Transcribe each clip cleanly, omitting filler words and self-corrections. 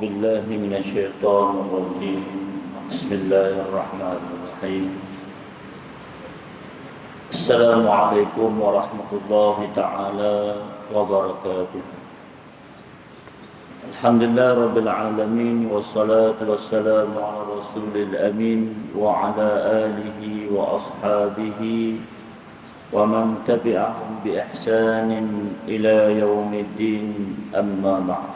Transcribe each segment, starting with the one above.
بالله من الشيطان الرجيم. بسم الله الرحمن الرحيم. السلام عليكم ورحمة الله تعالى وبركاته. الحمد لله رب العالمين، والصلاة والسلام على رسول الأمين وعلى آله وأصحابه ومن تبعهم بإحسان إلى يوم الدين. أما بعد،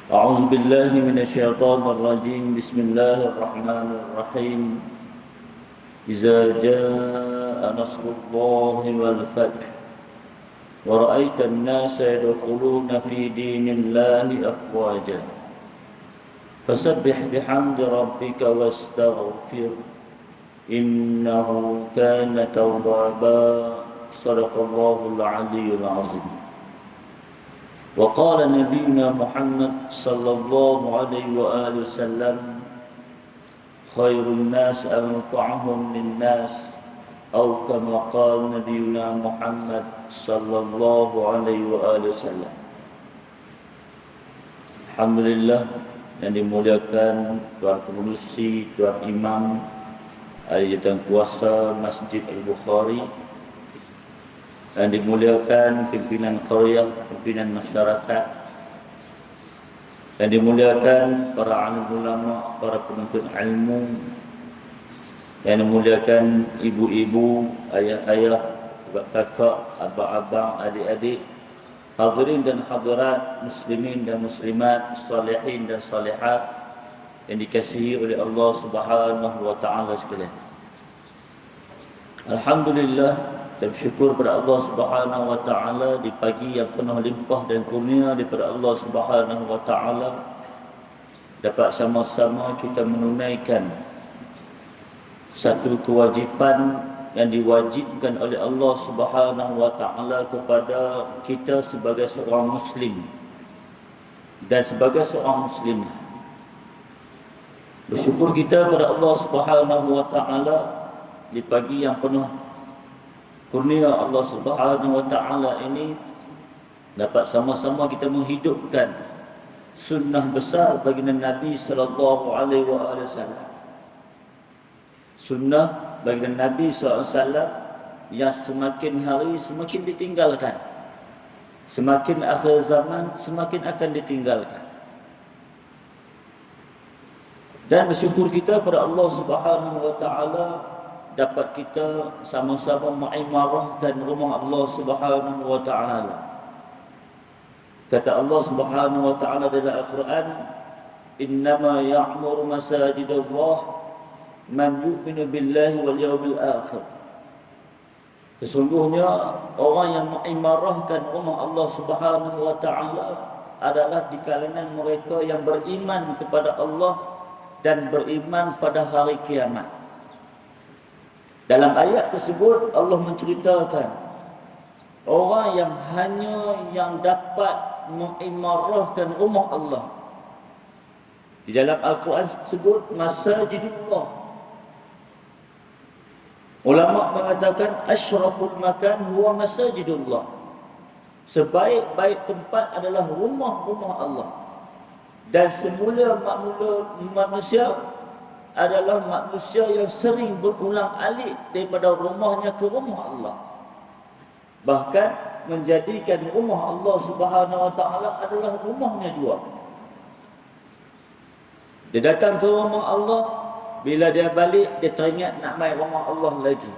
أعوذ بالله من الشيطان الرجيم. بسم الله الرحمن الرحيم. إذا جاء نصر الله والفتح ورأيت الناس يدخلون في دين الله أفواجا فسبح بحمد ربك واستغفر إنه كان توابا. صدق الله العلي العظيم. وقال نبينا محمد صلى الله عليه وآله وسلم: خير الناس أنفعهم للناس، أو كما قال نبينا محمد صلى الله عليه وآله وسلم. Alhamdulillah, yang dimuliakan Tuan Pengerusi, Tuan Imam, Ahli Jawatan Kuasa Masjid Al-Bukhari, yang dimuliakan pimpinan qaryah, pimpinan masyarakat, yang dimuliakan para alim ulama, para penuntut ilmu, yang dimuliakan ibu-ibu, ayah-ayah, kakak, abang-abang, adik-adik, hadirin dan hadirat, muslimin dan muslimat, salihin dan salihat yang dikasihi oleh Allah Subhanahu wa taala sekalian. Alhamdulillah, kita bersyukur kepada Allah Subhanahu wa taala di pagi yang penuh limpah dan kurnia daripada Allah Subhanahu wa taala, dapat sama-sama kita menunaikan satu kewajipan yang diwajibkan oleh Allah Subhanahu wa taala kepada kita sebagai seorang muslim dan sebagai seorang muslimah. Bersyukur kita kepada Allah Subhanahu wa taala di pagi yang penuh kurnia Allah Subhanahu wa taala ini, dapat sama-sama kita menghidupkan sunnah besar baginda Nabi sallallahu alaihi wasallam. Sunnah baginda Nabi sallallahu alaihi wasallam yang semakin hari semakin ditinggalkan. Semakin akhir zaman semakin akan ditinggalkan. Dan bersyukur kita kepada Allah Subhanahu wa taala dapat kita sama-sama mengimarahkan rumah Allah Subhanahu wa taala. Kata Allah Subhanahu wa taala dalam Al-Quran, "Innama ya'muru masajidallah man yu'minu billahi wal yawmil akhir." Sesungguhnya orang yang mengimarahkan rumah Allah Subhanahu wa taala adalah di kalangan mereka yang beriman kepada Allah dan beriman pada hari kiamat. Dalam ayat tersebut Allah menceritakan orang yang hanya yang dapat mengimarahkan rumah Allah. Di dalam Al-Quran disebut masajidullah. Ulama mengatakan asyraful makan huwa masajidullah. Sebaik-baik tempat adalah rumah-rumah Allah. Dan semula manusia adalah manusia yang sering berulang alik daripada rumahnya ke rumah Allah. Bahkan menjadikan rumah Allah Subhanahu wa taala adalah rumahnya juga. Dia datang ke rumah Allah, bila dia balik dia teringat nak mai rumah Allah lagi.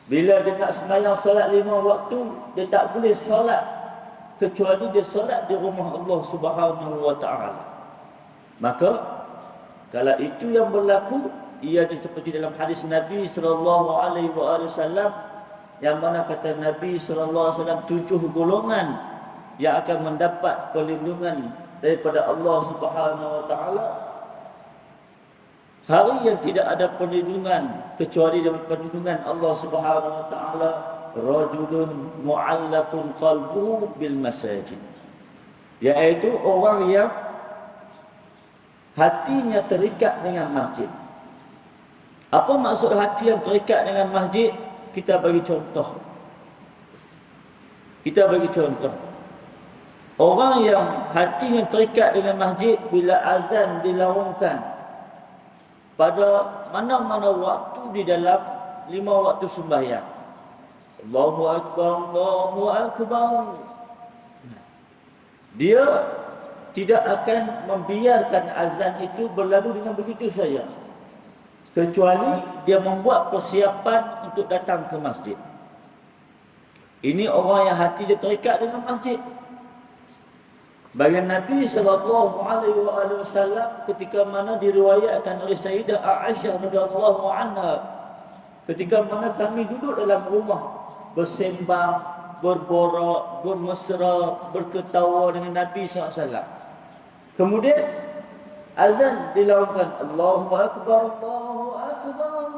Bila dia nak sembahyang solat 5 waktu, dia tak boleh solat kecuali dia solat di rumah Allah Subhanahu wa taala. Maka kalau itu yang berlaku, ia seperti dalam hadis Nabi sallallahu alaihi wasallam yang mana kata Nabi sallallahu alaihi wasallam 7 golongan yang akan mendapat perlindungan daripada Allah Subhanahu wa taala. Hari yang tidak ada perlindungan kecuali dengan perlindungan Allah Subhanahu wa taala, rajulun mu'allaqun qalbuhu bil masajid. Iaitu orang yang hatinya terikat dengan masjid. Apa maksud hati yang terikat dengan masjid? Kita bagi contoh. Orang yang hatinya terikat dengan masjid bila azan dilaungkan pada mana-mana waktu di dalam 5 waktu sembahyang. Allahu Akbar, Allahu Akbar. Dia tidak akan membiarkan azan itu berlalu dengan begitu saja, kecuali dia membuat persiapan untuk datang ke masjid. Ini orang yang hati dia terikat dengan masjid. Bagi Nabi SAW ketika mana diriwayatkan oleh Sayyidah Aisyah radhiyallahu anha, ketika mana kami duduk dalam rumah bersembang, berborak, bermesra, berketawa dengan Nabi SAW. Kemudian azan dilakukan, Allahu Akbar, Allahu Akbar.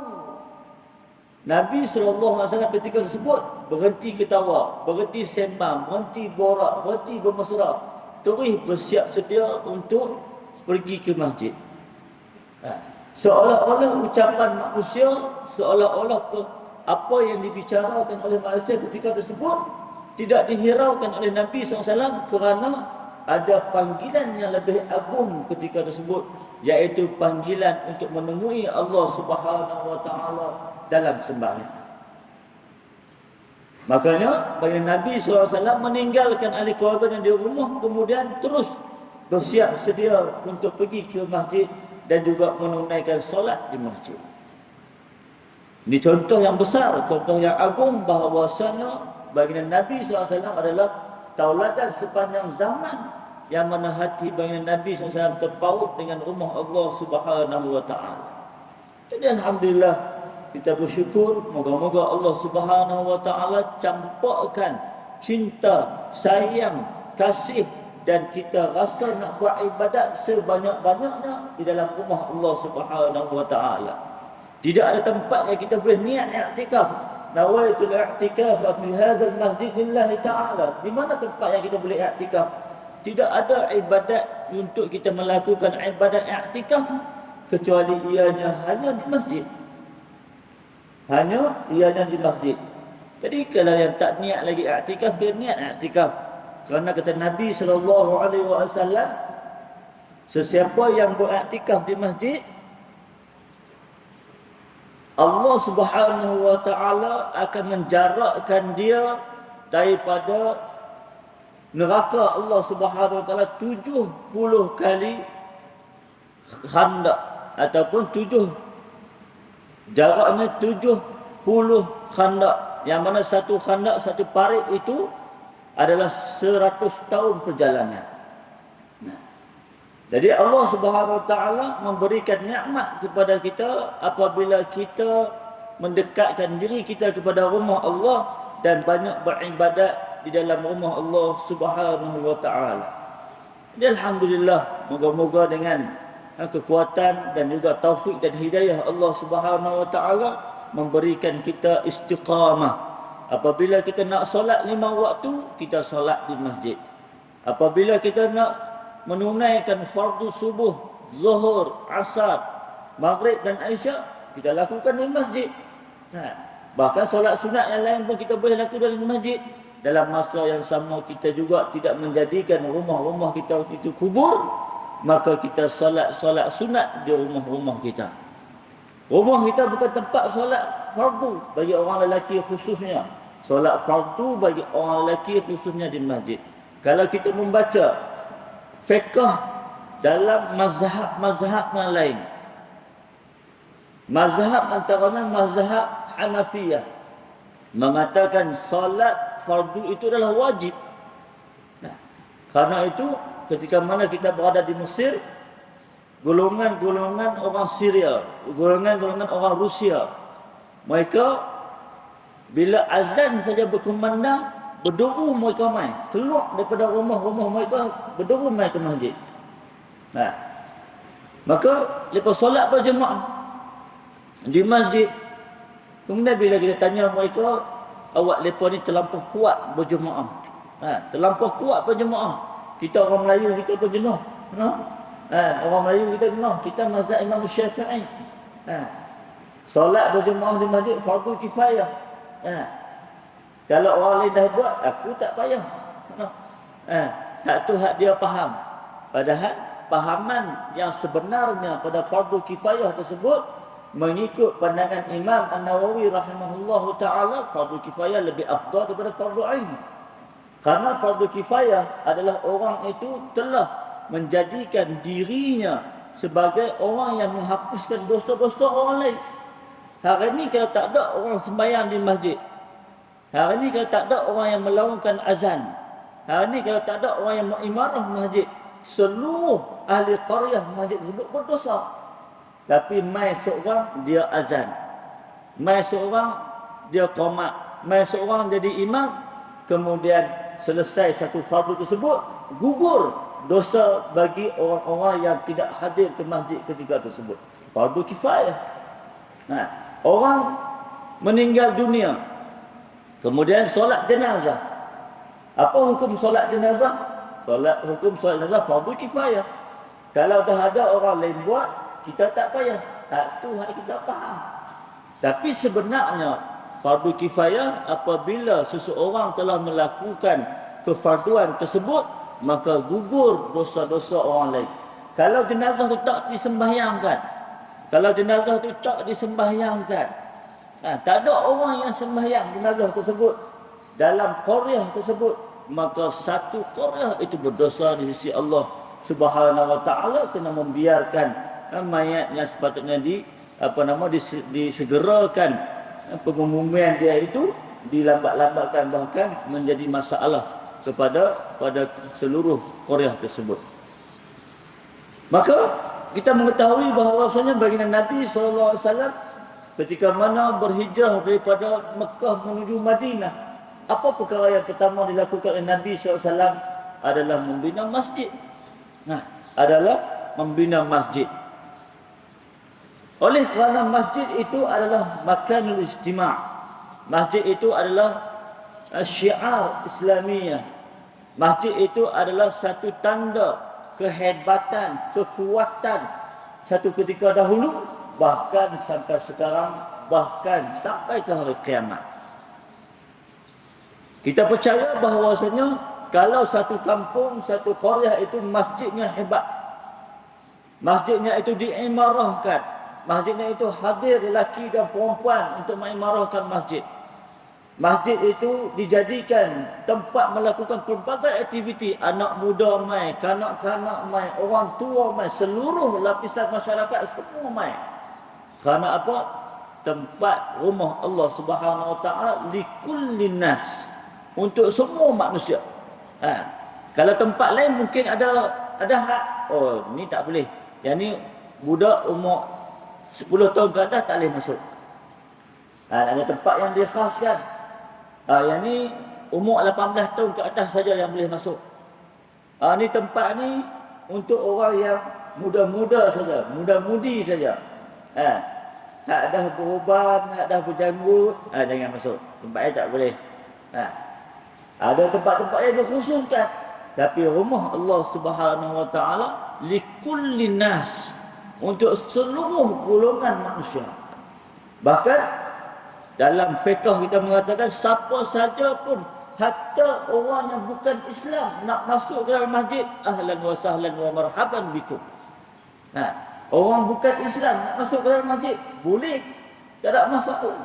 Nabi SAW ketika tersebut berhenti ketawa, berhenti sembang, berhenti borak, berhenti bermesra, terus bersiap sedia untuk pergi ke masjid. Seolah-olah ucapan manusia, seolah-olah apa yang dibicarakan oleh manusia ketika tersebut tidak dihiraukan oleh Nabi SAW, kerana ada panggilan yang lebih agung ketika tersebut, iaitu panggilan untuk menemui Allah Subhanahu Wa Taala dalam sembahyang. Makanya bagi Nabi SAW meninggalkan ahli keluarga di rumah, kemudian terus bersiap sedia untuk pergi ke masjid dan juga menunaikan solat di masjid. Ini contoh yang besar, contoh yang agung bahawasanya baginda Nabi SAW adalah tauladan sepanjang zaman, yang mana hati baginda Nabi SAW terpaut dengan rumah Allah Subhanahu Wa Taala. Jadi alhamdulillah, kita bersyukur, moga-moga Allah Subhanahu Wa Taala campurkan cinta, sayang, kasih dan kita rasa nak buat ibadat sebanyak-banyaknya di dalam rumah Allah Subhanahu Wa Taala. Tidak ada tempat yang kita boleh niat i'tikaf. Nawaitul i'tikaf fi hadzal masjid lillahi ta'ala. Di mana tempat yang kita boleh i'tikaf? Tidak ada ibadat untuk kita melakukan ibadat i'tikaf kecuali ianya hanya di masjid. Hanya ianya di masjid. Jadi kalau yang tak niat lagi i'tikaf, dia niat i'tikaf. Kerana kata Nabi SAW, sesiapa yang beriktikaf di masjid, Allah Subhanahu Wa Taala akan menjarakkan dia daripada neraka Allah Subhanahu Wa Taala 70 kali khandak, ataupun jaraknya 70 khandak, yang mana satu khandak, satu parit itu adalah 100 tahun perjalanan. Jadi Allah Subhanahu Wa Taala memberikan nikmat kepada kita apabila kita mendekatkan diri kita kepada rumah Allah dan banyak beribadat di dalam rumah Allah Subhanahu Wa Taala. Jadi alhamdulillah, moga-moga dengan kekuatan dan juga taufik dan hidayah Allah Subhanahu Wa Taala memberikan kita istiqamah. Apabila kita nak solat 5 waktu, kita solat di masjid. Apabila kita nak menunaikan fardu subuh, zuhur, asar, maghrib dan isyak, kita lakukan di masjid. Bahkan solat sunat yang lain pun kita boleh lakukan di masjid. Dalam masa yang sama kita juga tidak menjadikan rumah-rumah kita itu kubur, maka kita solat sunat di rumah-rumah kita. Rumah kita bukan tempat solat fardu bagi orang lelaki khususnya. Solat fardu bagi orang lelaki khususnya di masjid. Kalau kita membaca fiqh dalam mazhab-mazhab yang lain, mazhab antaranya mazhab Hanafiyah mengatakan solat fardu itu adalah wajib. Karena itu ketika mana kita berada di Mesir, golongan-golongan orang Syria, golongan-golongan orang Rusia, mereka bila azan saja berkumandang, berduru mereka mai, keluar daripada rumah-rumah mereka, berduru mai ke masjid. Maka lepas solat berjemaah di masjid, kemudian bila kita tanya mereka, awak lepas ni terlampau kuat berjemaah. Terlampau kuat berjemaah. Kita orang Melayu kita berjenuh. Orang Melayu kita jenuh. Kita mazhab Imam Syafi'i. Solat berjemaah di masjid fardu kifayah. Kalau orang lain dah buat, aku tak payah. hak tu hak dia faham. Padahal pahaman yang sebenarnya pada fardu kifayah tersebut mengikut pandangan Imam An-Nawawi rahimahullahu taala, fardu kifayah lebih afdal daripada fardu ain. Karena fardu kifayah adalah orang itu telah menjadikan dirinya sebagai orang yang menghapuskan dosa-dosa orang lain. Hari ini kalau tak ada orang sembahyang di masjid, hari ini kalau tak ada orang yang melaungkan azan, hari ini kalau tak ada orang yang mengimarah masjid, seluruh ahli qaryah masjid tersebut berdosa. Tapi mai seorang dia azan, mai seorang dia qamat, mai seorang jadi imam, kemudian selesai satu fardu tersebut, gugur dosa bagi orang-orang yang tidak hadir ke masjid ketika tersebut. Fardu kifayah. Nah, orang meninggal dunia, kemudian solat jenazah. Apa hukum solat jenazah? Hukum solat jenazah fardu kifayah. Kalau dah ada orang lain buat, kita tak payah. Tak tu hak kita faham. Tapi sebenarnya fardu kifayah apabila seseorang telah melakukan kefarduan tersebut, maka gugur dosa-dosa orang lain. Kalau jenazah itu tak disembahyangkan, kalau jenazah itu tak disembahyangkan, tak ada orang yang sembahyang jenazah tersebut dalam qaryah tersebut, maka satu qaryah itu berdosa di sisi Allah Subhanahu wa taala kerana membiarkan mayat yang sepatutnya disegerakan pengumuman dia itu dilambat-lambatkan, bahkan menjadi masalah pada seluruh qaryah tersebut. Maka kita mengetahui bahawasanya baginda Nabi SAW ketika mana berhijrah daripada Mekah menuju Madinah, apa perkara yang pertama dilakukan oleh Nabi SAW adalah membina masjid. Adalah membina masjid. Oleh kerana masjid itu adalah makanul ijtima'. Masjid itu adalah syiar Islamiyah. Masjid itu adalah satu tanda kehebatan, kekuatan satu ketika dahulu, bahkan sampai sekarang, bahkan sampai ke hari kiamat. Kita percaya bahawasanya kalau satu kampung, satu qaryah itu masjidnya hebat, masjidnya itu diimarahkan, masjidnya itu hadir lelaki dan perempuan untuk mengimarahkan masjid, masjid itu dijadikan tempat melakukan pelbagai aktiviti, anak muda mai, kanak-kanak mai, orang tua mai, seluruh lapisan masyarakat semua mai. Kerana apa? Tempat rumah Allah Subhanahu wa taala likullin nas, untuk semua manusia. Kalau tempat lain mungkin ada hak. Oh, ni tak boleh. Yang ni budak umur 10 tahun ke atas tak boleh masuk. Ada tempat yang dikhaskan. Yang ni umur 18 tahun ke atas saja yang boleh masuk. Ni tempat ni untuk orang yang muda-muda saja, muda-mudi saja. Tak dah beruban, tak dah berjanggut, jangan masuk. Tempat ni tak boleh. Ada tempat-tempat yang dikhususkan. Tapi rumah Allah Subhanahu wa taala likullin nas, untuk seluruh golongan manusia. Bahkan dalam fiqh kita mengatakan siapa saja pun, hatta orang yang bukan Islam nak masuk ke dalam masjid, ahlan wa sahlan wa marhaban bikum. Orang bukan Islam nak masuk ke dalam masjid, boleh, tak ada masalah.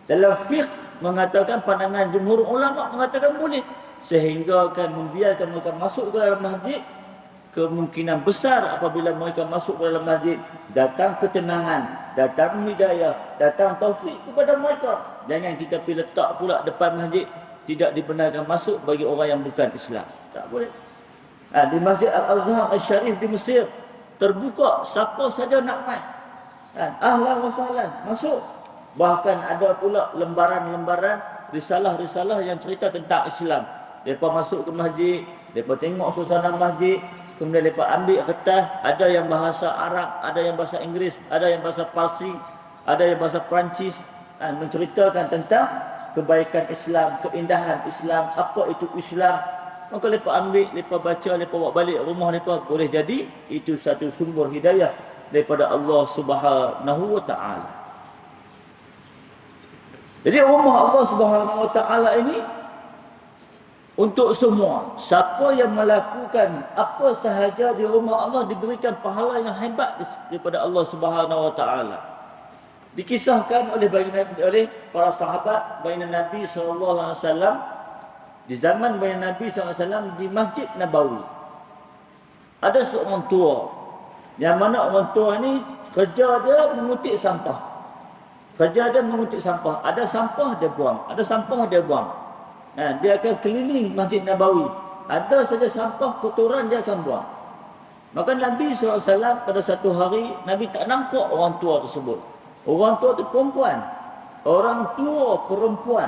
Dalam fiqh mengatakan, pandangan jumhur ulama mengatakan boleh, sehingga akan membiarkan mereka masuk ke dalam masjid. Kemungkinan besar apabila mereka masuk ke dalam masjid, datang ketenangan, datang hidayah, datang taufik kepada mereka. Jangan kita pergi letak pula depan masjid, tidak dibenarkan masuk bagi orang yang bukan Islam. Tak boleh. Di Masjid Al-Azhar Al-Sharif di Mesir, terbuka, siapa saja nak main, ahlan wa sahlan, masuk. Bahkan ada pula lembaran-lembaran, risalah-risalah yang cerita tentang Islam. Mereka masuk ke masjid, mereka tengok suasana masjid, kemudian mereka ambil kertas, ada yang bahasa Arab, ada yang bahasa Inggeris, ada yang bahasa Parsi, ada yang bahasa Perancis, menceritakan tentang kebaikan Islam, keindahan Islam, apa itu Islam. Maka mereka ambil, mereka baca, mereka bawa balik rumah mereka, boleh jadi itu satu sumber hidayah daripada Allah Subhanahu wa taala. Jadi rumah Allah Subhanahu wa taala ini untuk semua. Siapa yang melakukan apa sahaja di rumah Allah diberikan pahala yang hebat daripada Allah Subhanahu Wa Taala. Dikisahkan oleh para sahabat baginda Nabi SAW di zaman baginda Nabi SAW di Masjid Nabawi. Ada seorang tua yang mana orang tua ni kerja dia mengutik sampah. Kerja dia mengutik sampah. Ada sampah dia buang, ada sampah dia buang. Dia akan keliling Masjid Nabawi. Ada saja sampah kotoran dia akan buang. Maka Nabi SAW pada satu hari, Nabi tak nampak orang tua tersebut. Orang tua tu perempuan. Orang tua perempuan.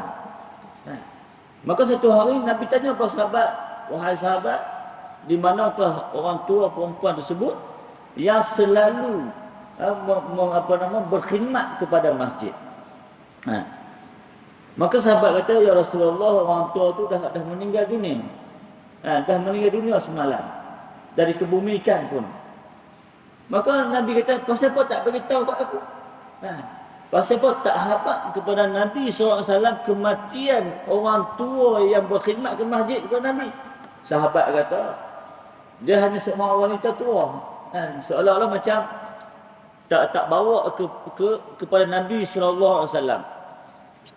Maka satu hari Nabi tanya kepada sahabat, wahai sahabat, di manakah orang tua perempuan tersebut yang selalu berkhidmat kepada masjid? Maka sahabat kata, ya Rasulullah, orang tua tu dah meninggal dunia. Dah meninggal dunia semalam. Dari kebumikan pun. Maka Nabi kata, pasal apa tak beritahu kat aku? Pasal apa tak habaq kepada Nabi SAW kematian orang tua yang berkhidmat ke masjid kepada Nabi? Sahabat kata, dia hanya seorang wanita tua. Seolah-olah macam tak bawa kepada Nabi SAW.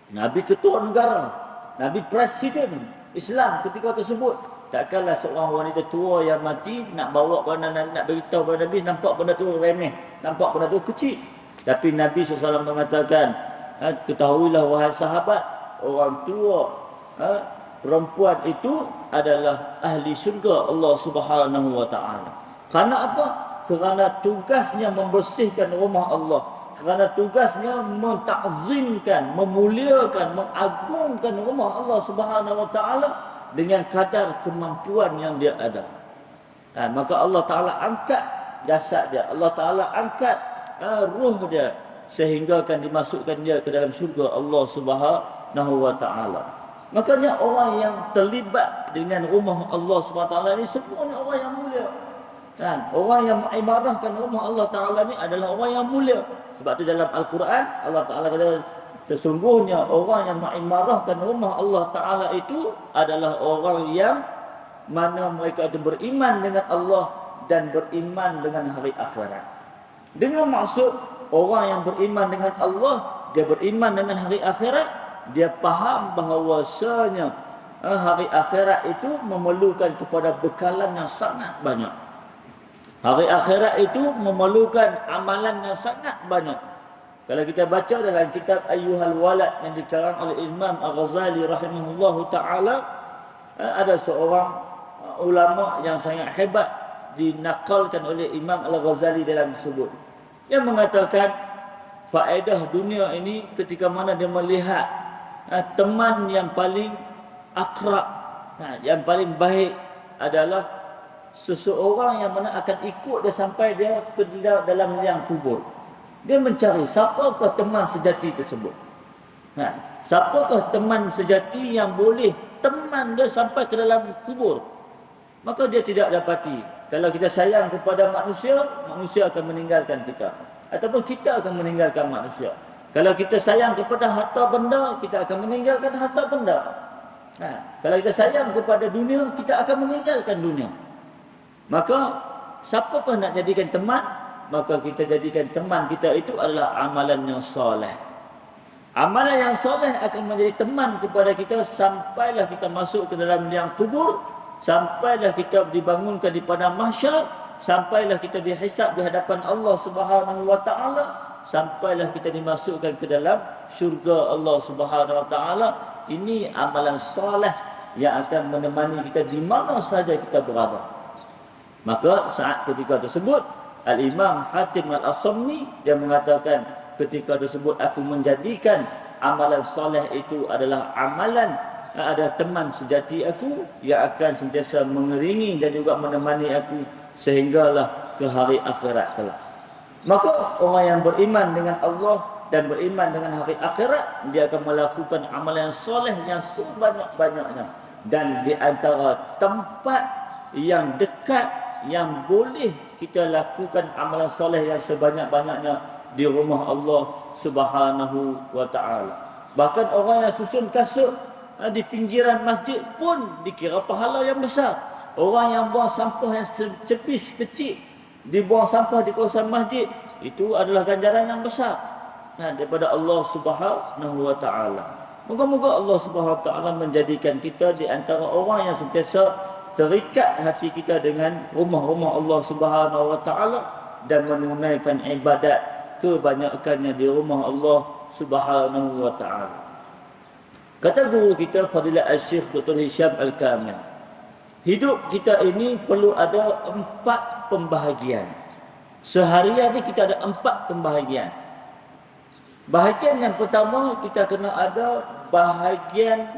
Nabi ketua negara, Nabi presiden Islam ketika tersebut. Takkanlah seorang wanita tua yang mati nak bawa pada Nabi, nak beritahu pada Nabi, nampak benda tu remeh, nampak benda tu kecil. Tapi Nabi SAW mengatakan, ketahuilah wahai sahabat, orang tua perempuan itu adalah ahli syurga Allah Subhanahu Wa Taala. Kerana apa? Kerana tugasnya membersihkan rumah Allah. Kerana tugasnya mentakzimkan, memuliakan, mengagungkan rumah Allah Subhanahu Wa Taala dengan kadar kemampuan yang dia ada. Maka Allah Taala angkat jasad dia, Allah Taala angkat ruh dia, sehingga akan dimasukkan dia ke dalam syurga Allah Subhanahu Wa Taala. Makanya orang yang terlibat dengan rumah Allah Subhanahu Wa Taala ini semuanya orang yang mulia. Orang yang mengimarahkan rumah Allah Ta'ala ni adalah orang yang mulia. Sebab tu dalam Al-Quran Allah Ta'ala kata, sesungguhnya orang yang mengimarahkan rumah Allah Ta'ala itu adalah orang yang mana mereka itu beriman dengan Allah dan beriman dengan hari akhirat. Dengan maksud orang yang beriman dengan Allah, dia beriman dengan hari akhirat, dia faham bahawasanya hari akhirat itu memerlukan kepada bekalan yang sangat banyak. Hari akhirat itu memerlukan amalan yang sangat banyak. Kalau kita baca dalam kitab Ayyuhal Walad yang dikarang oleh Imam Al-Ghazali rahimahullahu ta'ala, ada seorang ulama yang sangat hebat dinakalkan oleh Imam Al-Ghazali dalam tersebut. Yang mengatakan faedah dunia ini ketika mana dia melihat teman yang paling akrab, yang paling baik adalah seseorang yang mana akan ikut dia sampai dia ke dalam liang kubur. Dia mencari siapakah teman sejati tersebut. Siapakah teman sejati yang boleh teman dia sampai ke dalam kubur. Maka dia tidak dapati. Kalau kita sayang kepada manusia, manusia akan meninggalkan kita. Ataupun kita akan meninggalkan manusia. Kalau kita sayang kepada harta benda, kita akan meninggalkan harta benda. Kalau kita sayang kepada dunia, kita akan meninggalkan dunia. Maka siapakah nak jadikan teman? Maka kita jadikan teman kita itu adalah amalan yang soleh. Amalan yang soleh akan menjadi teman kepada kita sampailah kita masuk ke dalam liang kubur, sampailah kita dibangunkan di padang mahsyar, sampailah kita dihisab di hadapan Allah Subhanahu Wa Taala, sampailah kita dimasukkan ke dalam syurga Allah Subhanahu Wa Taala. Ini amalan soleh yang akan menemani kita di mana saja kita berada. Maka saat ketika tersebut Al-Imam Hatim Al-Asamni dia mengatakan, ketika tersebut aku menjadikan amalan soleh itu adalah amalan ada teman sejati aku yang akan sentiasa mengiringi dan juga menemani aku sehinggalah ke hari akhirat kelak. Maka orang yang beriman dengan Allah dan beriman dengan hari akhirat, dia akan melakukan amalan soleh yang sebanyak-banyaknya. Dan di antara tempat yang dekat yang boleh kita lakukan amalan soleh yang sebanyak-banyaknya di rumah Allah Subhanahu Wa Taala. Bahkan orang yang susun kasut di pinggiran masjid pun dikira pahala yang besar. Orang yang buang sampah yang secepis kecil, dibuang sampah di kawasan masjid, itu adalah ganjaran yang besar daripada Allah Subhanahu wa taala. Moga-moga Allah Subhanahu wa taala menjadikan kita di antara orang yang sentiasa terikat hati kita dengan rumah-rumah Allah Subhanahu wa taala dan menunaikan ibadat kebanyakannya di rumah Allah Subhanahu wa taala. Kata guru kita Fadilat Al-Syekh Dr. Hisham Al-Kamil, hidup kita ini perlu ada 4 pembahagian. Seharian ni kita ada 4 pembahagian. Bahagian yang pertama, kita kena ada bahagian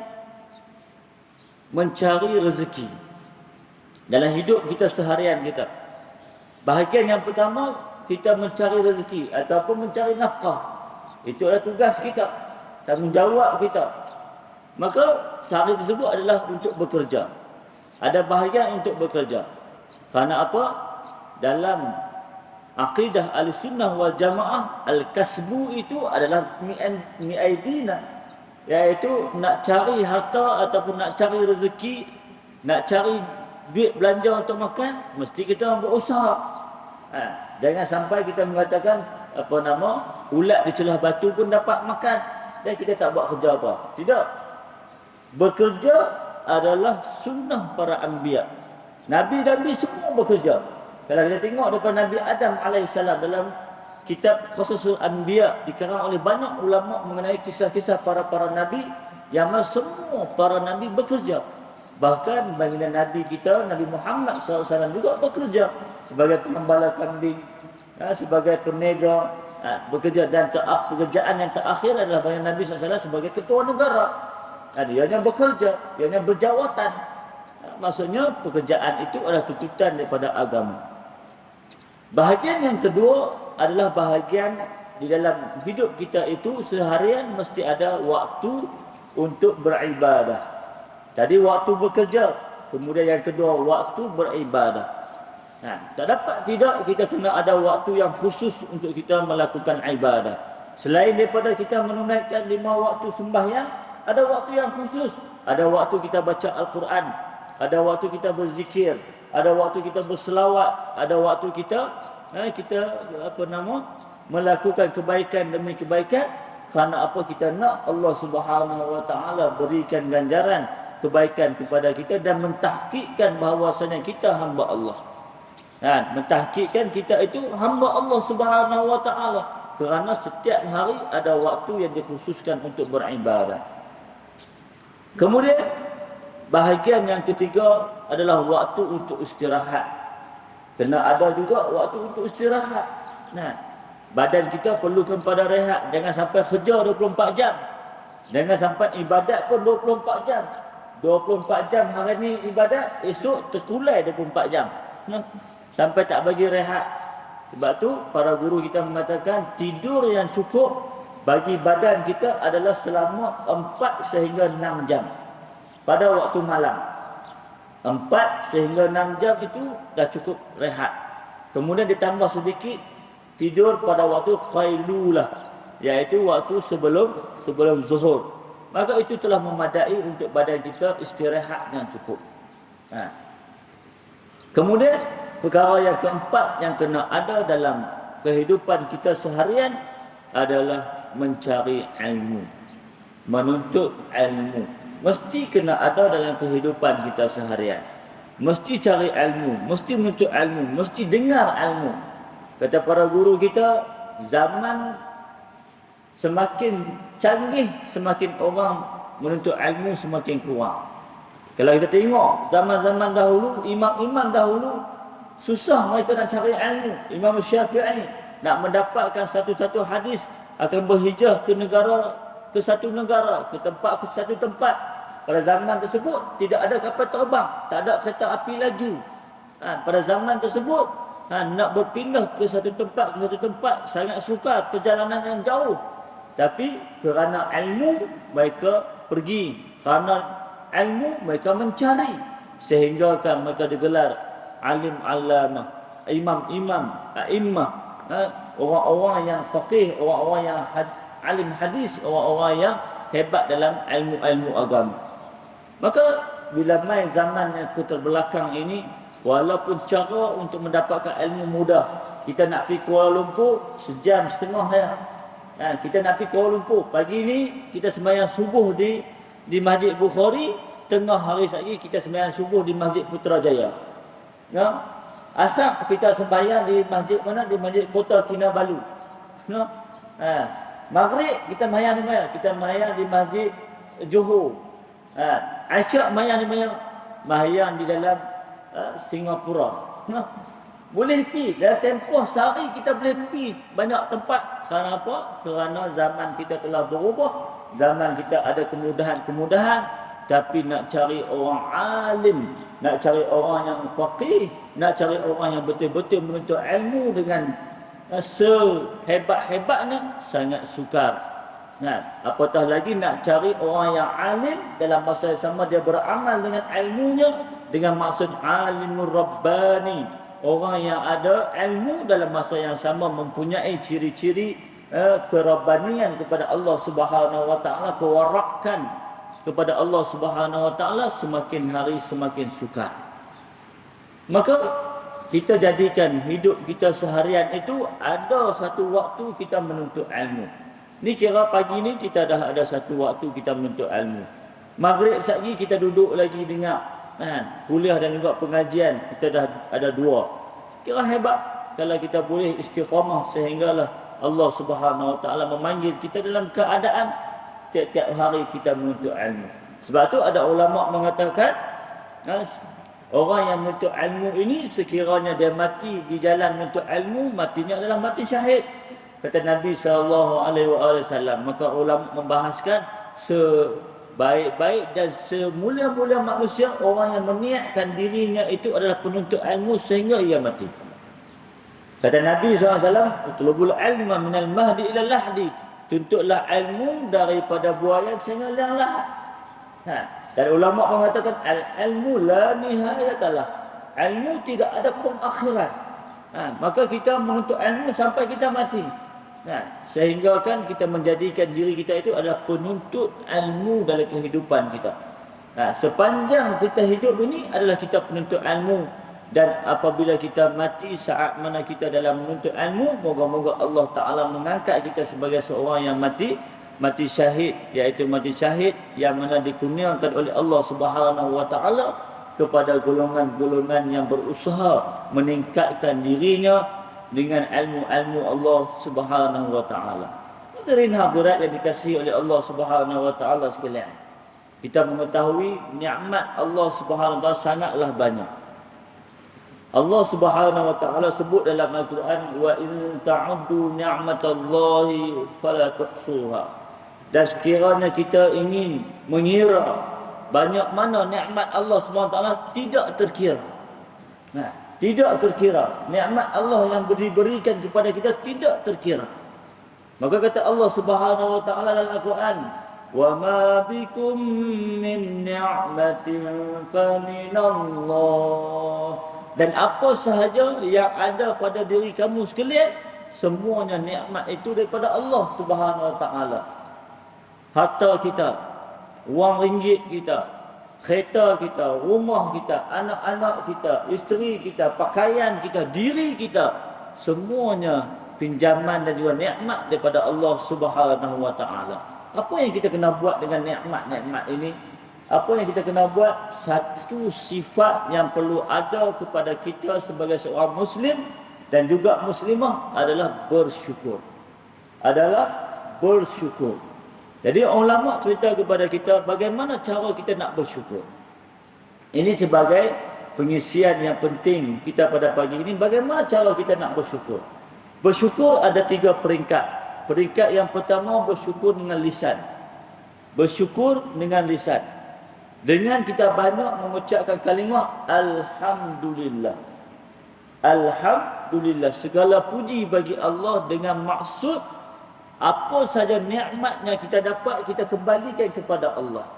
mencari rezeki dalam hidup kita seharian kita. Bahagian yang pertama, kita mencari rezeki ataupun mencari nafkah. Itu adalah tugas kita, tanggungjawab kita. Maka sehari tersebut adalah untuk bekerja. Ada bahagian untuk bekerja. Kerana apa? Dalam akidah Ahlussunnah wal Jamaah, al-kasbu itu adalah mi'aidina, iaitu nak cari harta ataupun nak cari rezeki, nak cari duit belanja untuk makan, mesti kita berusaha. Jangan sampai kita mengatakan ulat di celah batu pun dapat makan dan kita tak buat kerja apa. Tidak. Bekerja adalah sunnah para anbiya. Nabi-nabi semua bekerja. Kalau kita tengok daripada Nabi Adam AS dalam kitab Qasasul Anbiya, dikarang oleh banyak ulama mengenai kisah-kisah para nabi, yang semua para nabi bekerja. Bahkan baginda Nabi kita, Nabi Muhammad SAW juga bekerja sebagai pengembala kambing, sebagai peniaga, bekerja. Dan pekerjaan yang terakhir adalah baginda Nabi SAW sebagai ketua negara. Dia hanya bekerja, dia hanya berjawatan. Maksudnya pekerjaan itu adalah tuntutan daripada agama. Bahagian yang kedua adalah bahagian di dalam hidup kita itu seharian mesti ada waktu untuk beribadah. Jadi waktu bekerja, kemudian yang kedua waktu beribadah. Tak dapat tidak kita kena ada waktu yang khusus untuk kita melakukan ibadah. Selain daripada kita menunaikan 5 waktu sembahyang, ada waktu yang khusus. Ada waktu kita baca Al-Quran, ada waktu kita berzikir, ada waktu kita berselawat, ada waktu kita melakukan kebaikan demi kebaikan. Kerana apa? Kita nak Allah Subhanahu wa taala berikan ganjaran kebaikan kepada kita dan mentahqiqkan bahawasanya kita hamba Allah. Mentahqiqkan kita itu hamba Allah Subhanahu wa taala, kerana setiap hari ada waktu yang dikhususkan untuk beribadah. Kemudian bahagian yang ketiga adalah waktu untuk istirahat. Kena ada juga waktu untuk istirahat. Badan kita perlukan pada rehat. Jangan sampai kerja 24 jam. Jangan sampai ibadat pun 24 jam. 24 jam hari ni ibadat, esok terkulai 24 jam. Sampai tak bagi rehat. Sebab tu para guru kita mengatakan tidur yang cukup bagi badan kita adalah selama 4 sehingga 6 jam pada waktu malam. 4 sehingga 6 jam itu dah cukup rehat. Kemudian ditambah sedikit tidur pada waktu qailulah, iaitu waktu sebelum zuhur. Maka itu telah memadai untuk badan kita istirahat yang cukup. Kemudian perkara yang keempat yang kena ada dalam kehidupan kita seharian adalah mencari ilmu, menuntut ilmu. Mesti kena ada dalam kehidupan kita seharian. Mesti cari ilmu, mesti menuntut ilmu, mesti dengar ilmu. Kata para guru kita, zaman semakin canggih, semakin orang menuntut ilmu semakin kurang. Kalau kita tengok zaman-zaman dahulu, imam-imam dahulu susah mereka nak cari ilmu. Imam Syafi'i nak mendapatkan satu-satu hadis akan berhijrah ke satu negara, ke satu tempat. Pada zaman tersebut tidak ada kapal terbang, tak ada kereta api laju. Pada zaman tersebut nak berpindah ke satu tempat sangat sukar, perjalanan yang jauh. Tapi kerana ilmu mereka pergi, kerana ilmu mereka mencari, sehingga kan mereka digelar alim alamah, imam-imam, a'immah, orang-orang yang faqih, orang-orang yang alim hadis, orang-orang yang hebat dalam ilmu-ilmu agama. Maka bila mai zaman yang keterbelakang ini, walaupun cara untuk mendapatkan ilmu mudah, kita nak pergi Kuala Lumpur sejam setengah ya. Kita nak pergi Kuala Lumpur pagi ni, kita sembahyang subuh di Masjid Bukhari, tengah hari lagi kita sembahyang subuh di Masjid Putrajaya. Ya. Asar kita sembahyang di masjid mana? Di Masjid Kota Kinabalu. Ya. Maghrib kita sembahyang di mana? Kita sembahyang di Masjid Johor. Isyak sembahyang di dalam Singapura. Ya. Boleh pergi dalam tempoh sehari, kita boleh pergi banyak tempat. Kerana apa? Kerana zaman kita telah berubah, zaman kita ada kemudahan-kemudahan, tapi nak cari orang alim, nak cari orang yang faqih, nak cari orang yang betul-betul menuntut ilmu dengan sehebat-hebatnya, sangat sukar. Apatah lagi nak cari orang yang alim dalam masa yang sama dia beramal dengan ilmunya, dengan maksud alimur rabbani. Orang yang ada ilmu dalam masa yang sama mempunyai ciri-ciri kerabbanian kepada Allah Subhanahu wa taala, kewarakan kepada Allah Subhanahu wa taala, semakin hari semakin sukar. Maka kita jadikan hidup kita seharian itu ada satu waktu kita menuntut ilmu. Ni kira pagi ni kita dah ada satu waktu kita menuntut ilmu. Maghrib sekali kita duduk lagi dengar kuliah dan juga pengajian, kita dah ada dua. Kira hebat kalau kita boleh istiqamah sehinggalah Allah Subhanahu wa taala memanggil kita dalam keadaan tiap-tiap hari kita menuntut ilmu. Sebab tu ada ulama mengatakan orang yang menuntut ilmu ini sekiranya dia mati di jalan menuntut ilmu, matinya adalah mati syahid. Kata Nabi SAW. Maka ulama membahaskan sebaik-baik dan semulia-mulia manusia orang yang meniatkan dirinya itu adalah penuntut ilmu sehingga ia mati. Kata Nabi SAW, "Utlubul ilma minal mahdi ila lahdi." Tuntutlah ilmu daripada buaya sehingga liang lahat. Dan ulama mengatakan al-ilmu la nihayatalah. Ilmu tidak ada pengakhiran. Maka kita menuntut ilmu sampai kita mati. Sehingga kan kita menjadikan diri kita itu adalah penuntut ilmu dalam kehidupan kita. Sepanjang kita hidup ini adalah kita penuntut ilmu. Dan apabila kita mati saat mana kita dalam menuntut ilmu, moga-moga Allah Ta'ala mengangkat kita sebagai seorang yang mati syahid, iaitu mati syahid yang mana dikurniakan oleh Allah Subhanahu wa taala kepada golongan-golongan yang berusaha meningkatkan dirinya dengan ilmu-ilmu Allah Subhanahu wa taala. Hadirin hadirat yang dikasihi oleh Allah Subhanahu wa taala sekalian, kita mengetahui nikmat Allah Subhanahu wa taala sangatlah banyak. Allah Subhanahu wa taala sebut dalam Al-Quran, wa in ta'uddu ni'matallahi fala tuhsuha. Dan sekiranya kita ingin mengira banyak mana nikmat Allah Subhanahu wa taala, tidak terkira. Tidak terkira. Nikmat Allah yang diberikan kepada kita tidak terkira. Maka kata Allah Subhanahu wa taala dalam Al-Quran, wa ma bikum min ni'matin fa minallah. Dan apa sahaja yang ada pada diri kamu sekalian, semuanya nikmat itu daripada Allah Subhanahu wa taala. Harta kita, wang ringgit kita, kereta kita, rumah kita, anak-anak kita, isteri kita, pakaian kita, diri kita, semuanya pinjaman dan juga nikmat daripada Allah Subhanahu wa taala. Apa yang kita kena buat dengan nikmat-nikmat ini? Apa yang kita kena buat? Satu sifat yang perlu ada kepada kita sebagai seorang Muslim dan juga Muslimah adalah bersyukur. Jadi ulama cerita kepada kita bagaimana cara kita nak bersyukur. Ini sebagai pengisian yang penting kita pada pagi ini. Bagaimana cara kita nak bersyukur? Bersyukur ada 3 peringkat. Peringkat yang pertama, bersyukur dengan lisan. Bersyukur dengan lisan. Dengan kita banyak mengucapkan kalimah Alhamdulillah. Alhamdulillah. Segala puji bagi Allah dengan maksud apa saja nikmat yang kita dapat, kita kembalikan kepada Allah.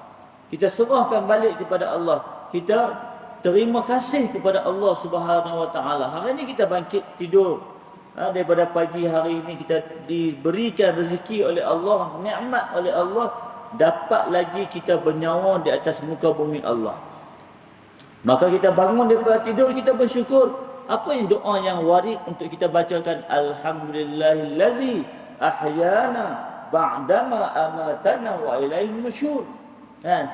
Kita serahkan balik kepada Allah. Kita terima kasih kepada Allah Subhanahu wa taala. Hari ini kita bangkit tidur. Daripada pagi hari ini kita diberikan rezeki oleh Allah, nikmat oleh Allah. dapat lagi kita bernyawa di atas muka bumi Allah. Maka kita bangun daripada tidur, kita bersyukur. Apa yang doa yang warid untuk kita bacakan? Alhamdulillahillazi ahyana ba'dama amatana wa ilaihi nusyur. Kan?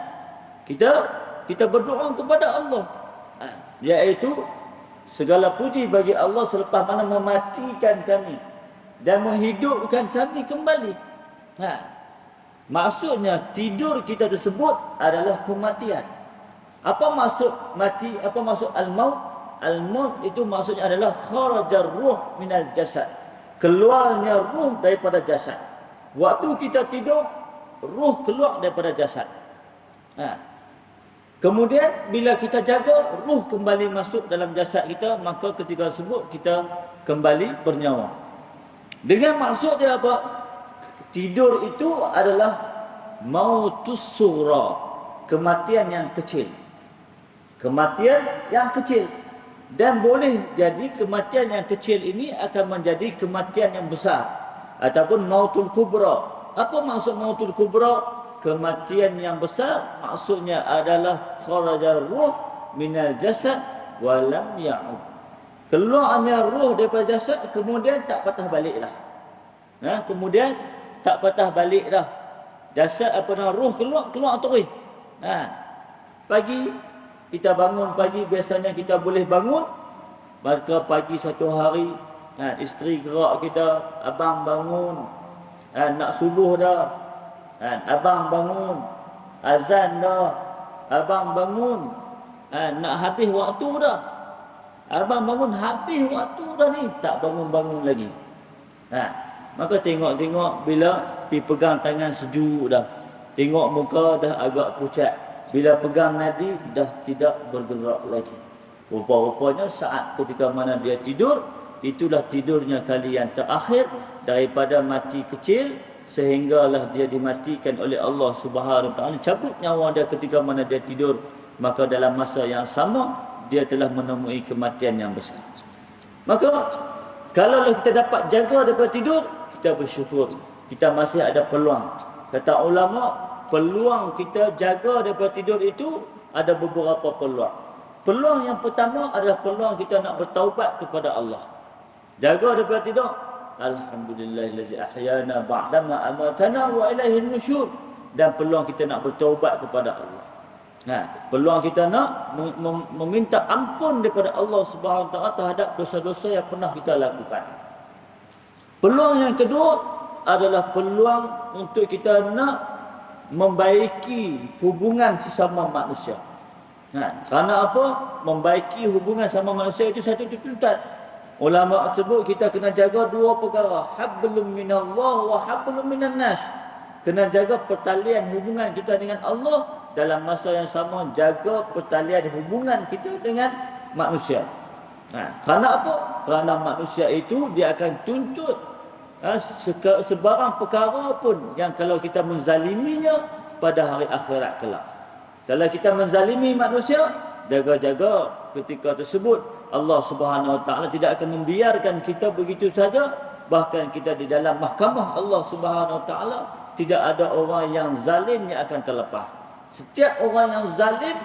Kita berdoa kepada Allah. Iaitu segala puji bagi Allah selepas mana mematikan kami dan menghidupkan kami kembali. Maksudnya tidur kita tersebut adalah kematian. Apa maksud mati? Apa maksud al-maut? Al-maut itu maksudnya adalah kharajar ruh minal jasad. Keluarnya ruh daripada jasad. Waktu kita tidur, ruh keluar daripada jasad. Kemudian bila kita jaga, ruh kembali masuk dalam jasad kita, maka ketika tersebut kita kembali bernyawa. Dengan maksud dia apa? Tidur itu adalah mautus sughra, kematian yang kecil. Kematian yang kecil. Dan boleh jadi kematian yang kecil ini akan menjadi kematian yang besar. Ataupun mautul kubra. Apa maksud mautul kubra? Kematian yang besar maksudnya adalah kharaja ruh minal jasad walam ya'ud. Keluarnya ruh daripada jasad, kemudian tak patah balik dah. Kemudian tak patah balik dah. Jasad apa nama ruh keluar terus. Pagi kita bangun pagi, biasanya kita boleh bangun. Maka pagi satu hari, isteri gerak kita, abang bangun, nak subuh dah, abang bangun, azan dah, abang bangun, nak habis waktu dah, abang bangun habis waktu dah ni, tak bangun-bangun lagi. Maka tengok-tengok bila pergi pegang tangan sejuk dah, tengok muka dah agak pucat. Bila pegang nadi dah tidak bergerak lagi. Rupa-rupanya saat ketika mana dia tidur, itulah tidurnya kali yang terakhir daripada mati kecil, sehinggalah dia dimatikan oleh Allah Subhanahu Wa Taala, cabut nyawa dia ketika mana dia tidur. Maka dalam masa yang sama dia telah menemui kematian yang besar. Maka kalau kita dapat jaga daripada tidur, kita bersyukur. Kita masih ada peluang. Kata ulama, peluang kita jaga daripada tidur itu ada beberapa peluang. Peluang yang pertama adalah peluang kita nak bertaubat kepada Allah. Jaga daripada tidur. Alhamdulillahillazi ahyana ba'dama amatana wa ilaihi nusyur. Dan peluang kita nak bertaubat kepada Allah. Peluang kita nak meminta ampun daripada Allah Subhanahu Wa Taala terhadap dosa-dosa yang pernah kita lakukan. Peluang yang kedua adalah peluang untuk kita nak membaiki hubungan sesama manusia. Kerana apa? Membaiki hubungan sama manusia itu satu tuntutan. Ulama sebut kita kena jaga dua perkara, hablum minallah wa hablum minan nas. Kena jaga pertalian hubungan kita dengan Allah, dalam masa yang sama jaga pertalian hubungan kita dengan manusia. Kerana apa? Kerana manusia itu dia akan tuntut sebarang perkara pun yang kalau kita menzaliminya pada hari akhirat kelak. Kalau kita menzalimi manusia, jaga-jaga ketika tersebut Allah Subhanahu Wa Taala tidak akan membiarkan kita begitu saja. Bahkan kita di dalam mahkamah Allah Subhanahu Wa Taala tidak ada orang yang zalim yang akan terlepas. Setiap orang yang zalim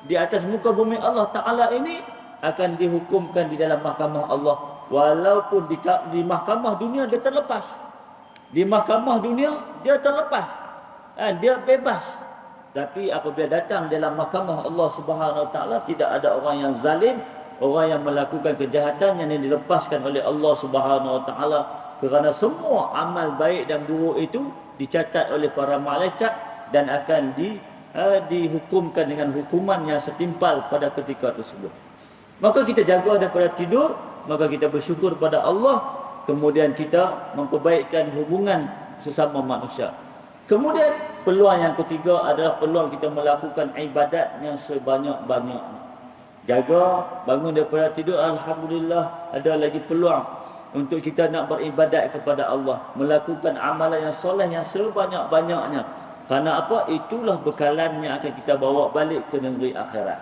di atas muka bumi Allah Taala ini akan dihukumkan di dalam mahkamah Allah. Walaupun di mahkamah dunia dia terlepas. Di mahkamah dunia dia terlepas. Dia bebas. Tapi apabila datang dalam mahkamah Allah Subhanahu Wa Taala, tidak ada orang yang zalim, orang yang melakukan kejahatan yang dilepaskan oleh Allah Subhanahu Wa Taala, kerana semua amal baik dan buruk itu dicatat oleh para malaikat dan akan dihukumkan dengan hukuman yang setimpal pada ketika tersebut. Maka kita jaga daripada tidur, maka kita bersyukur pada Allah, kemudian kita memperbaikkan hubungan sesama manusia. Kemudian peluang yang ketiga adalah peluang kita melakukan ibadat yang sebanyak-banyaknya. Jaga, bangun daripada tidur, alhamdulillah ada lagi peluang untuk kita nak beribadat kepada Allah, melakukan amalan yang soleh yang sebanyak-banyaknya. Kerana apa? Itulah bekalan yang akan kita bawa balik ke negeri akhirat.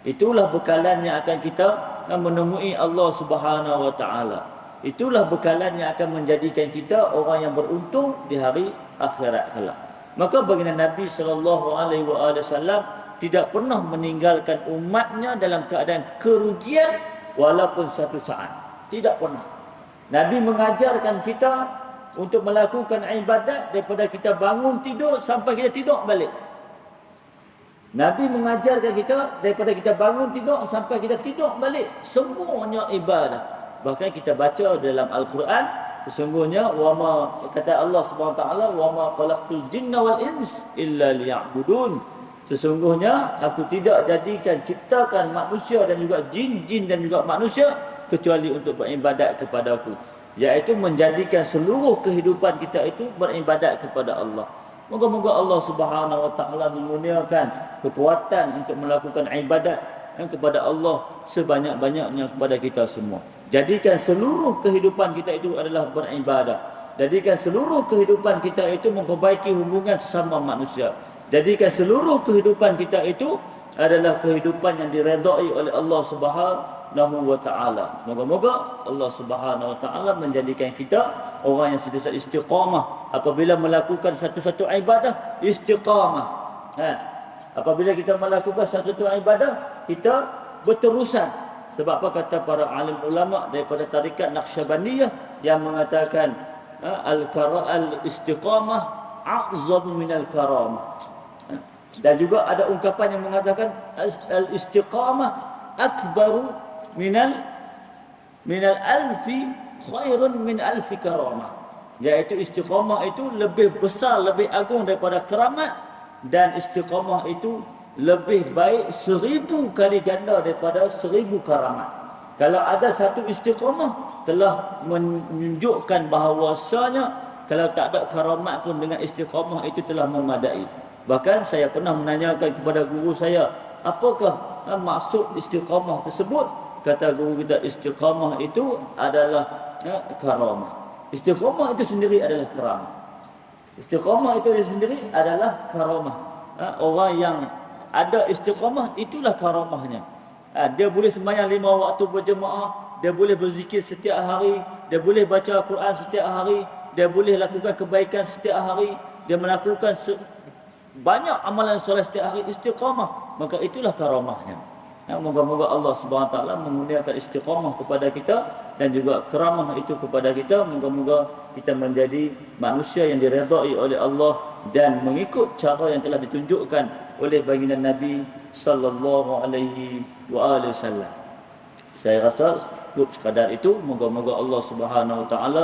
Itulah bekalan yang akan kita menemui Allah Subhanahu Wa Taala. Itulah bekalan yang akan menjadikan kita orang yang beruntung di hari akhirat kelak. Maka baginda Nabi SAW tidak pernah meninggalkan umatnya dalam keadaan kerugian walaupun satu saat. Tidak pernah. Nabi mengajarkan kita untuk melakukan ibadat daripada kita bangun tidur sampai kita tidur balik. Nabi mengajarkan kita daripada kita bangun tidur sampai kita tidur balik. Semuanya ibadah. Bahkan kita baca dalam Al-Quran, sesungguhnya kata Allah Subhanahu wa taala, wa ma khalaqtul jinna wal ins illa liya'budun. Sesungguhnya aku tidak ciptakan manusia dan juga jin dan juga manusia kecuali untuk beribadat kepadaku, iaitu menjadikan seluruh kehidupan kita itu beribadat kepada Allah. Moga-moga Allah Subhanahu wa taala mengurniakan kekuatan untuk melakukan ibadat kepada Allah sebanyak-banyaknya kepada kita semua. Jadikan seluruh kehidupan kita itu adalah beribadah. Jadikan seluruh kehidupan kita itu memperbaiki hubungan sesama manusia. Jadikan seluruh kehidupan kita itu adalah kehidupan yang diredai oleh Allah Subhanahu wa taala. Moga-moga Allah Subhanahu wa taala menjadikan kita orang yang sentiasa istiqamah apabila melakukan satu-satu ibadah, istiqamah. Apabila kita melakukan satu-satu ibadah, kita berterusan. Sebab apa kata para alim ulama daripada tarikat Naqsyabandiyah yang mengatakan al-istiqamah a'zamu minal karamah. Dan juga ada ungkapan yang mengatakan al-istiqamah akbaru minal alfi khairun min alfi karamah. Iaitu istiqamah itu lebih besar, lebih agung daripada keramat, dan istiqamah itu lebih baik 1000 kali ganda daripada 1000 karamat. Kalau ada satu istiqamah telah menunjukkan bahawasanya kalau tak ada karamat pun dengan istiqamah itu telah memadai. Bahkan saya pernah menanyakan kepada guru saya, apakah maksud istiqamah tersebut? Kata guru kita, istiqamah itu adalah karamah. Istiqamah itu sendiri adalah karamah. Istiqamah itu sendiri adalah karamah. Orang yang ada istiqamah itulah karamahnya. Dia boleh sembahyang 5 waktu berjemaah, dia boleh berzikir setiap hari, dia boleh baca Al-Quran setiap hari, dia boleh lakukan kebaikan setiap hari, dia melakukan banyak amalan soleh setiap hari, istiqamah. Maka itulah karamahnya. Moga-moga Allah Subhanahu wa taala mengurniakan istiqamah kepada kita dan juga karamah itu kepada kita. Moga-moga kita menjadi manusia yang diredai oleh Allah dan mengikut cara yang telah ditunjukkan oleh baginda Nabi sallallahu alaihi wasallam. Saya rasa cukup sekadar itu. Moga-moga Allah Subhanahu wa taala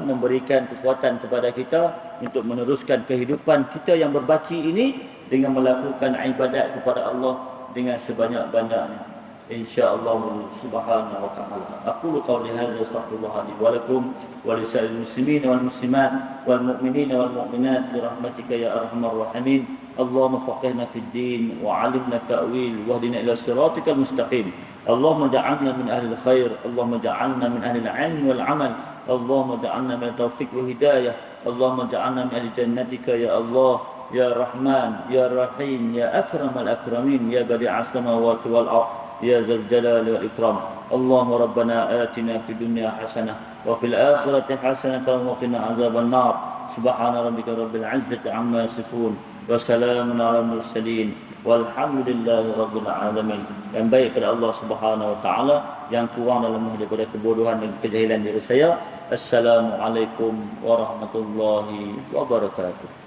memberikan kekuatan kepada kita untuk meneruskan kehidupan kita yang berbaki ini dengan melakukan ibadat kepada Allah dengan sebanyak-banyaknya, insyaallah subhanahu wa ta'ala. Aqulu qawli hadza astaghfirullah li wa lakum wa lisa'il muslimin wal muslimat wal mu'minin wal mu'minat bi rahmatika ya arhamar rahimin. Allahumma faqihna fid din wa 'allimna ta'wil wahdina ila siratikal mustaqim. Allahumma ja'alna min ahli al-khair, Allahumma ja'alna min ahli al-'ilm wal 'amal, Allahumma ja'alna min taufiq wa hidayah, Allahumma ja'alna min ahli jannatika ya Allah. Ya Rahman, Ya Rahim, Ya Akramal Akramin, Ya Badi'as Samawati wal Ard, Ya Zal Jalali wal Ikram. Allahumma Rabbana atina fid dunya hasanah wa fil akhirati hasanah wa qina azaban nar. Subhana rabbika rabbil izzati amma yasifun wa salamun alal mursalin walhamdulillahi rabbil alamin. Yang baik pada Allah Subhanahu wa taala, yang kurang dalam daripada kebodohan dan kejahilan diri saya. Assalamualaikum warahmatullahi wabarakatuh.